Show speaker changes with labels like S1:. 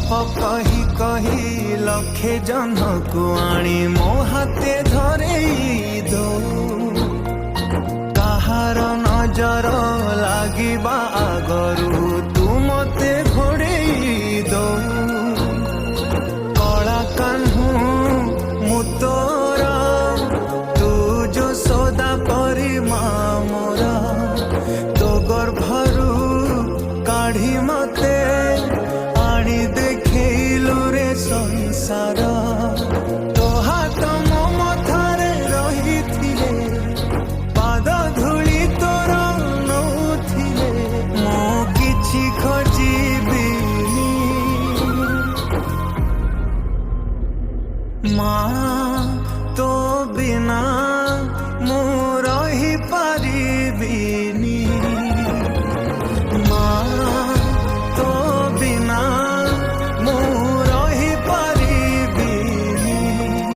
S1: कही कही लखे जन को आनी मो हाथे धरे दो कहार नजर लागिबा आगरू तू मते घोड़े दो कला कान्हू मु तोरा तू जो सौदा परी मोरा तो गर्भरू काढ़ी मते आनी देखलु रे संसार तो हाथ मो मथारे रही थिले पाद धूली तोर नौथिले मो किछि खोजिबिनी माँ तो बिना